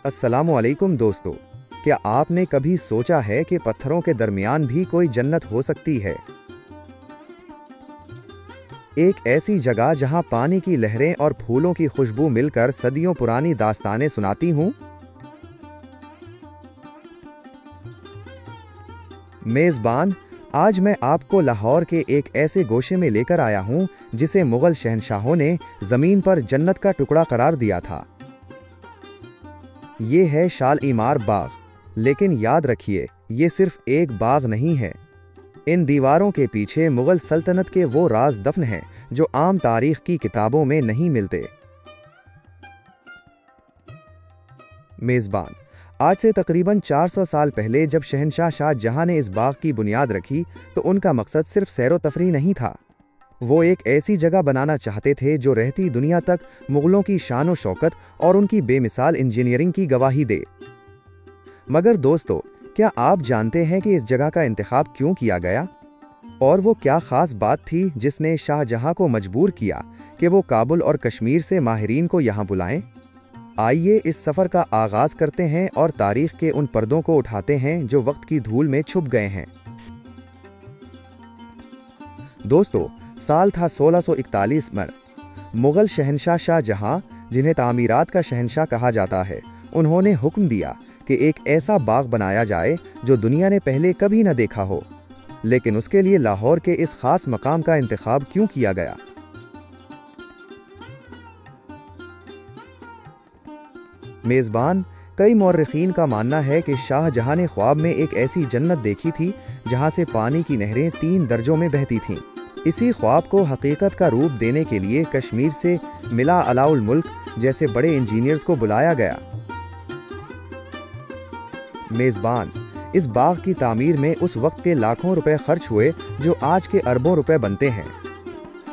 अस्सलामु अलैकुम दोस्तों, क्या आपने कभी सोचा है कि पत्थरों के दरमियान भी कोई जन्नत हो सकती है? एक ऐसी जगह जहां पानी की लहरें और फूलों की खुशबू मिलकर सदियों पुरानी दास्तानें सुनाती हूं। मेज़बान, आज मैं आपको लाहौर के एक ऐसे गोशे में लेकर आया हूं जिसे मुगल शहंशाहों ने जमीन पर जन्नत का टुकड़ा करार दिया था। ये है शाल-ई-मार बाग, लेकिन याद रखिए, ये सिर्फ एक बाग नहीं है। इन दीवारों के पीछे मुगल सल्तनत के वो राज दफन हैं जो आम तारीख की किताबों में नहीं मिलते। मेज़बान, आज से तकरीबन 400 साल पहले जब शहंशाह शाहजहां ने इस बाग की बुनियाद रखी तो उनका मकसद सिर्फ सैरो तफरी नहीं था। वो एक ऐसी जगह बनाना चाहते थे जो रहती दुनिया तक मुगलों की शान व शौकत और उनकी बेमिसाल इंजीनियरिंग की गवाही दे। मगर दोस्तों, क्या आप जानते हैं कि इस जगह का इंतखाब क्यों किया गया? और वो क्या खास बात थी जिसने शाहजहां को मजबूर किया कि वो काबुल और कश्मीर से माहिरीन को यहाँ बुलाएं? आइए इस सफ़र का आगाज करते हैं और तारीख के उन पर्दों को उठाते हैं जो वक्त की धूल में छुप गए हैं। दोस्तों, साल था 1641 में। मुगल शहंशाह शाहजहां, जिन्हें तामीरात का शहंशाह कहा जाता है, उन्होंने हुक्म दिया कि एक ऐसा बाग बनाया जाए जो दुनिया ने पहले कभी न देखा हो। लेकिन उसके लिए लाहौर के इस खास मकाम का इंतखाब क्यों किया गया? मेज़बान, कई मौर्रिखीन का मानना है कि शाहजहां ने ख्वाब में एक ऐसी जन्नत देखी थी जहां से पानी की नहरें 3 दर्जों में बहती थीं। इसी ख्वाब को हकीकत का रूप देने के लिए कश्मीर से मिला अलाउल मुल्क जैसे बड़े इंजीनियर्स को बुलाया गया। मेज़बान, इस बाग की तामीर में उस वक्त के लाखों रुपए खर्च हुए जो आज के अरबों रुपए बनते हैं।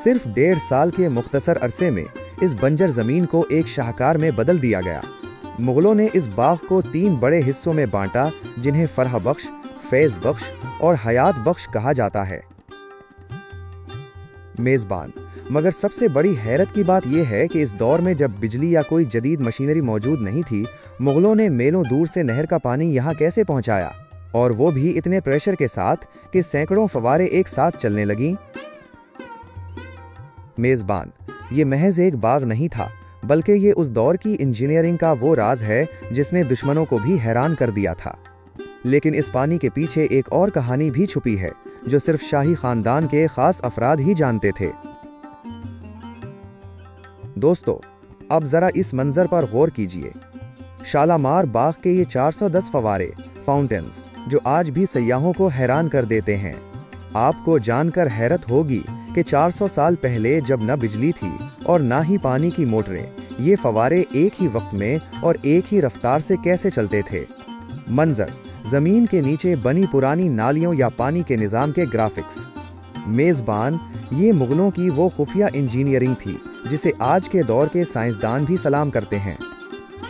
सिर्फ 1.5 साल के मुख्तसर अरसे में इस बंजर जमीन को एक शाहकार में बदल दिया गया। मुगलों ने इस बाग को 3 बड़े हिस्सों में बांटा, जिन्हें फरह बख्श, फैज़ बख्श और हयात बख्श कहा जाता है। मेज़बान, मगर सबसे बड़ी हैरत की बात यह है कि इस दौर में जब बिजली या कोई जदीद मशीनरी मौजूद नहीं थी, मुगलों ने मेलों दूर से नहर का पानी यहाँ कैसे पहुँचाया, और वो भी इतने प्रेशर के साथ कि सैकड़ों फवारे एक साथ चलने लगीं। मेज़बान, ये महज एक बाग नहीं था, बल्कि ये उस दौर की इंजीनियरिंग का वो राज है जिसने दुश्मनों को भी हैरान कर दिया था। लेकिन इस पानी के पीछे एक और कहानी भी छुपी है जो सिर्फ शाही खानदान के खास अफराद ही जानते थे। दोस्तों, अब जरा इस मंजर पर गौर कीजिए। शालामार बाग के ये 410 फवारे, फाउंटेन्स, जो आज भी सयाहों को हैरान कर देते हैं। आपको जानकर हैरत होगी कि 400 साल पहले जब न बिजली थी और ना ही पानी की मोटरें, ये फवारे एक ही वक्त में और एक ही रफ्तार से कैसे चलते थे। मंजर, जमीन के नीचे बनी पुरानी नालियों या पानी के निज़ाम के ग्राफिक्स। मेज़बान, ये मुगलों की वो खुफिया इंजीनियरिंग थी जिसे आज के दौर के साइंसदान भी सलाम करते हैं।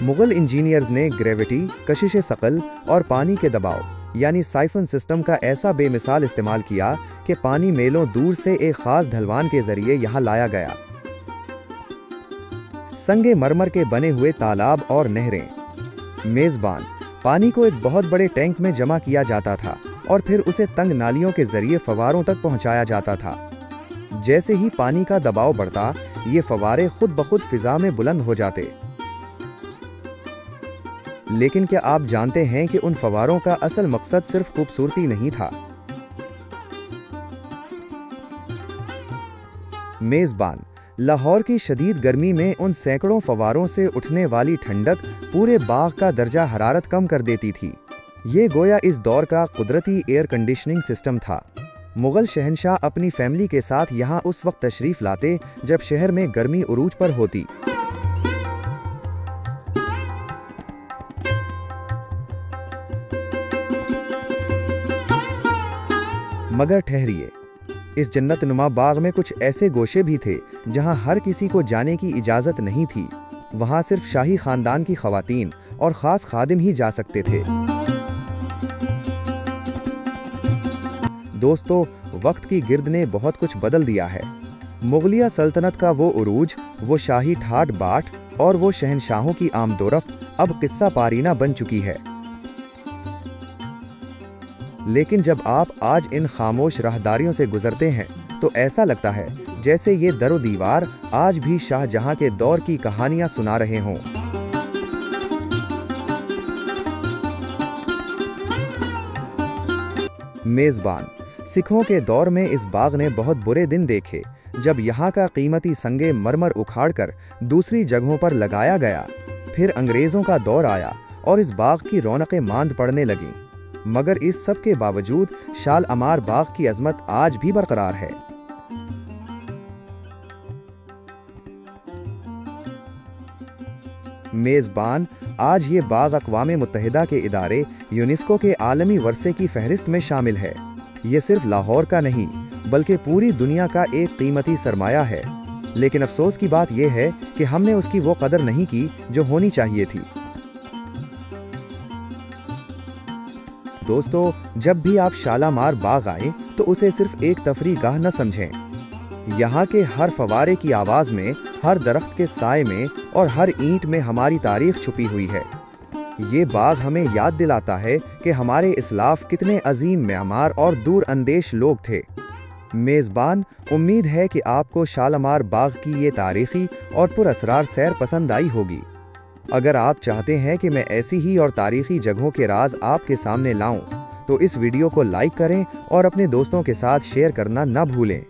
मुगल इंजीनियर्स ने ग्रेविटी, कशिश सकल और पानी के दबाव यानी साइफन सिस्टम का ऐसा बेमिसाल इस्तेमाल किया कि पानी मेलों दूर से एक खास ढलवान के जरिए यहाँ लाया गया। संगे मरमर के बने हुए तालाब और नहरें। मेज़बान, पानी को एक बहुत बड़े टैंक में जमा किया जाता था और फिर उसे तंग नालियों के जरिए फवारों तक पहुंचाया जाता था। जैसे ही पानी का दबाव बढ़ता, ये फवारे खुद ब खुद फिजा में बुलंद हो जाते। लेकिन क्या आप जानते हैं कि उन फवारों का असल मकसद सिर्फ खूबसूरती नहीं था? मेज़बान, लाहौर की शदीद गर्मी में उन सैकड़ों फवारों से उठने वाली ठंडक पूरे बाग का दर्जा हरारत कम कर देती थी। ये गोया इस दौर का कुदरती एयर कंडीशनिंग सिस्टम था। मुगल शहंशाह अपनी फैमिली के साथ यहाँ उस वक्त तशरीफ लाते जब शहर में गर्मी उरूज पर होती। मगर ठहरिए, इस जन्नत नुमा बाग में कुछ ऐसे गोशे भी थे जहां हर किसी को जाने की इजाजत नहीं थी। वहां सिर्फ शाही खानदान की खवातीन और खास खादिम ही जा सकते थे। दोस्तों, वक्त की गिर्द ने बहुत कुछ बदल दिया है। मुगलिया सल्तनत का वो उरूज, वो शाही ठाट बाट और वो शहनशाहों की आमदोरफ्त अब किस्सा पारीना बन चुकी है। लेकिन जब आप आज इन खामोश राहदारियों से गुजरते हैं तो ऐसा लगता है जैसे ये दरो दीवार आज भी शाहजहां के दौर की कहानियां सुना रहे हों। मेज़बान। सिखों के दौर में इस बाग ने बहुत बुरे दिन देखे, जब यहाँ का कीमती संगे मरमर उखाड़कर दूसरी जगहों पर लगाया गया। फिर अंग्रेज़ों का दौर आया और इस बाग की रौनकें मांद पड़ने लगीं। मगर इस सब के बावजूद शालअमार बाग की अजमत आज भी बरकरार है। मेज़बान। आज ये बाग अक़वाम मुत्तहिदा के इदारे यूनेस्को के आलमी वर्से की फहरिस्त में शामिल है। ये सिर्फ लाहौर का नहीं बल्कि पूरी दुनिया का एक कीमती सरमाया है। लेकिन अफसोस की बात यह है कि हमने उसकी वो कदर नहीं की जो होनी चाहिए थी। दोस्तों, जब भी आप शालामार बाग आएं तो उसे सिर्फ एक तफरीह गाह न समझें। यहाँ के हर फवारे की आवाज़ में, हर दरख्त के साए में और हर ईंट में हमारी तारीख छुपी हुई है। ये बाग हमें याद दिलाता है कि हमारे इस्लाफ कितने अजीम मेहमार और दूर अंदेश लोग थे। मेज़बान, उम्मीद है कि आपको शालामार बाग की ये तारीखी और पुरअसरार सैर पसंद आई होगी। अगर आप चाहते हैं कि मैं ऐसी ही और तारीखी जगहों के राज आपके सामने लाऊं, तो इस वीडियो को लाइक करें और अपने दोस्तों के साथ शेयर करना न भूलें।